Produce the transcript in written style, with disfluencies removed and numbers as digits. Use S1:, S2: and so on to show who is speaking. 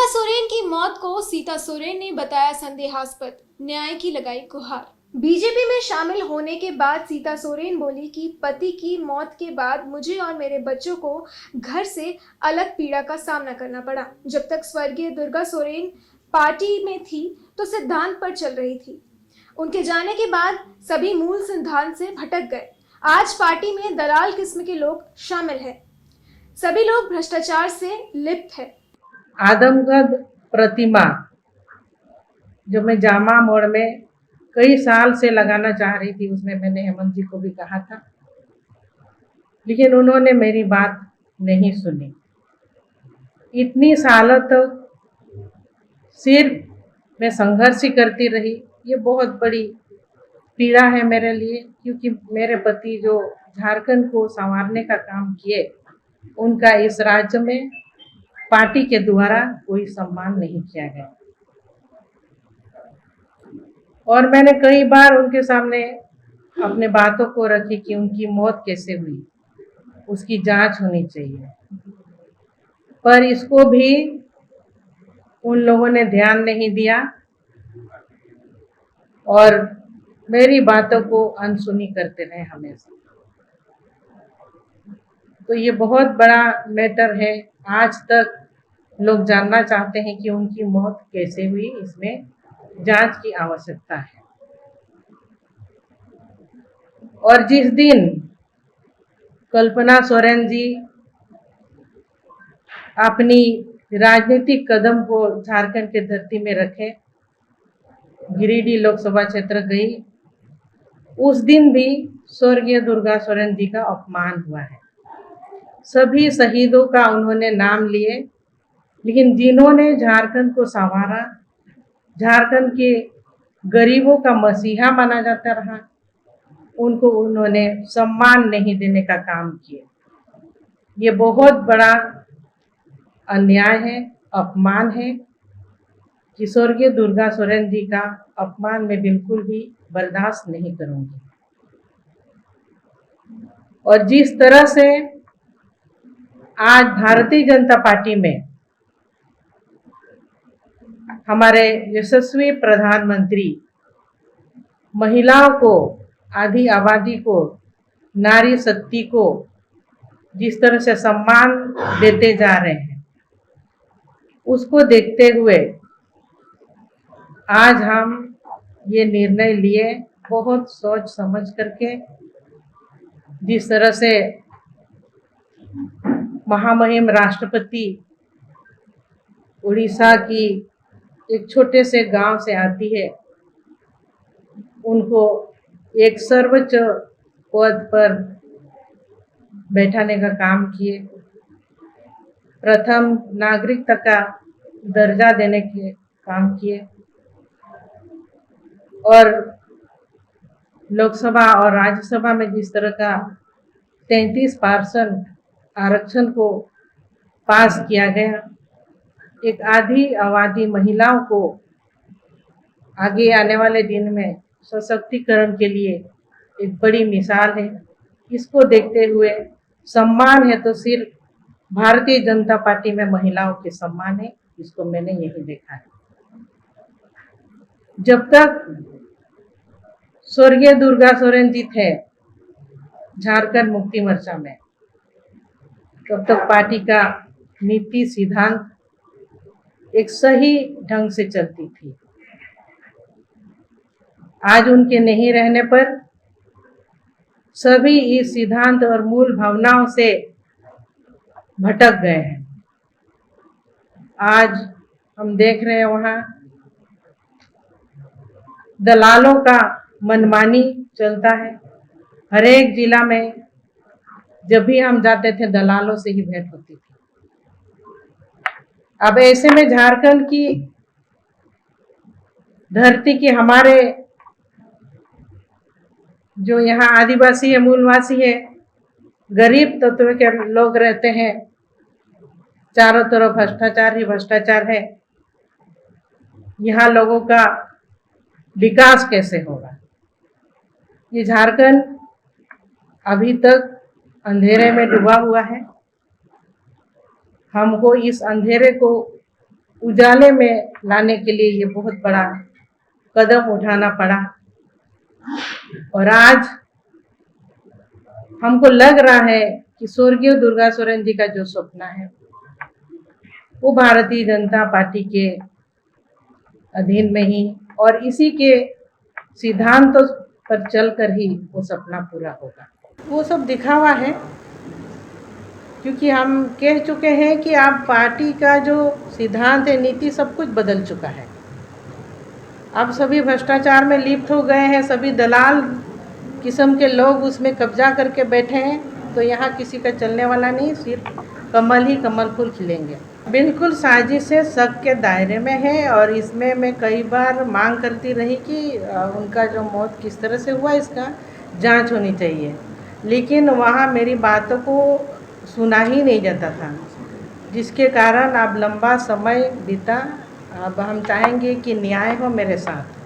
S1: दुर्गा सोरेन की मौत को सीता सोरेन ने बताया संदेहास्पद, न्याय की लगाई गुहार। बीजेपी में शामिल होने के बाद सीता सोरेन बोली कि पति की मौत के बाद मुझे और मेरे बच्चों को घर से अलग पीड़ा का सामना करना पड़ा। जब तक स्वर्गीय दुर्गा सोरेन पार्टी में थी तो सिद्धांत पर चल रही थी। उनके जाने के बाद सभी मूल सिद्धांत से भटक गए। आज पार्टी में दलाल किस्म के लोग शामिल हैं। सभी लोग भ्रष्टाचार से लिप्त है।
S2: आदमकद प्रतिमा जो मैं जामा मोड़ में कई साल से लगाना चाह रही थी, उसमें मैंने हेमंत जी को भी कहा था, लेकिन उन्होंने मेरी बात नहीं सुनी। इतनी सालों तक सिर्फ मैं संघर्ष ही करती रही। ये बहुत बड़ी पीड़ा है मेरे लिए, क्योंकि मेरे पति जो झारखंड को संवारने का काम किए, उनका इस राज्य में पार्टी के द्वारा कोई सम्मान नहीं किया गया। और मैंने कई बार उनके सामने अपने बातों को रखी कि उनकी मौत कैसे हुई, उसकी जांच होनी चाहिए, पर इसको भी उन लोगों ने ध्यान नहीं दिया और मेरी बातों को अनसुनी करते रहे हमेशा। तो ये बहुत बड़ा मैटर है। आज तक लोग जानना चाहते हैं कि उनकी मौत कैसे हुई, इसमें जांच की आवश्यकता है। और जिस दिन कल्पना सोरेन जी अपनी राजनीतिक कदम को झारखंड के धरती में रखे, गिरिडीह लोकसभा क्षेत्र गई, उस दिन भी स्वर्गीय दुर्गा सोरेन जी का अपमान हुआ है। सभी शहीदों का उन्होंने नाम लिए, लेकिन जिन्होंने झारखंड को संवारा, झारखंड के गरीबों का मसीहा माना जाता रहा, उनको उन्होंने सम्मान नहीं देने का काम किया। ये बहुत बड़ा अन्याय है, अपमान है कि स्वर्गीय दुर्गा सोरेन जी का अपमान मैं बिल्कुल भी बर्दाश्त नहीं करूंगी। और जिस तरह से आज भारतीय जनता पार्टी में हमारे यशस्वी प्रधानमंत्री महिलाओं को, आधी आबादी को, नारी शक्ति को जिस तरह से सम्मान देते जा रहे हैं, उसको देखते हुए आज हम ये निर्णय लिए, बहुत सोच समझ करके। जिस तरह से महामहिम राष्ट्रपति उड़ीसा की एक छोटे से गांव से आती है, उनको एक सर्वोच्च पद पर बैठाने का काम किए, प्रथम नागरिकता का दर्जा देने के काम किए, और लोकसभा और राज्यसभा में जिस तरह का 33% आरक्षण को पास किया गया, एक आधी आबादी महिलाओं को आगे आने वाले दिन में सशक्तिकरण के लिए एक बड़ी मिसाल है। इसको देखते हुए सम्मान है तो सिर्फ भारतीय जनता पार्टी में महिलाओं के सम्मान है, इसको मैंने यही देखा है। जब तक स्वर्गीय दुर्गा सोरेन जी थे झारखंड मुक्ति मोर्चा में, तब तक पार्टी का नीति सिद्धांत एक सही ढंग से चलती थी। आज उनके नहीं रहने पर सभी इस सिद्धांत और मूल भावनाओं से भटक गए हैं। आज हम देख रहे हैं वहां दलालों का मनमानी चलता है। हर एक जिला में जब भी हम जाते थे, दलालों से ही भेंट होती थी। अब ऐसे में झारखंड की धरती के हमारे जो यहाँ आदिवासी है, मूलवासी है, गरीब तत्व के लोग रहते हैं, चारों तरफ भ्रष्टाचार ही भ्रष्टाचार है। यहाँ लोगों का विकास कैसे होगा? ये झारखंड अभी तक अंधेरे में डूबा हुआ है। हमको इस अंधेरे को उजाले में लाने के लिए ये बहुत बड़ा कदम उठाना पड़ा। और आज हमको लग रहा है कि स्वर्गीय दुर्गा सोरेन जी का जो सपना है वो भारतीय जनता पार्टी के अधीन में ही और इसी के सिद्धांतों पर चलकर ही वो सपना पूरा होगा। वो सब दिखावा है, क्योंकि हम कह चुके हैं कि आप पार्टी का जो सिद्धांत है, नीति, सब कुछ बदल चुका है। अब सभी भ्रष्टाचार में लिप्त हो गए हैं, सभी दलाल किस्म के लोग उसमें कब्जा करके बैठे हैं, तो यहाँ किसी का चलने वाला नहीं, सिर्फ कमल ही कमल फूल खिलेंगे। बिल्कुल साजिश है, शक के दायरे में है और इसमें मैं कई बार मांग करती रही कि उनका जो मौत किस तरह से हुआ इसका जांच होनी चाहिए, लेकिन वहाँ मेरी बातों को सुना ही नहीं जाता था, जिसके कारण अब लंबा समय बीता। अब हम चाहेंगे कि न्याय हो मेरे साथ।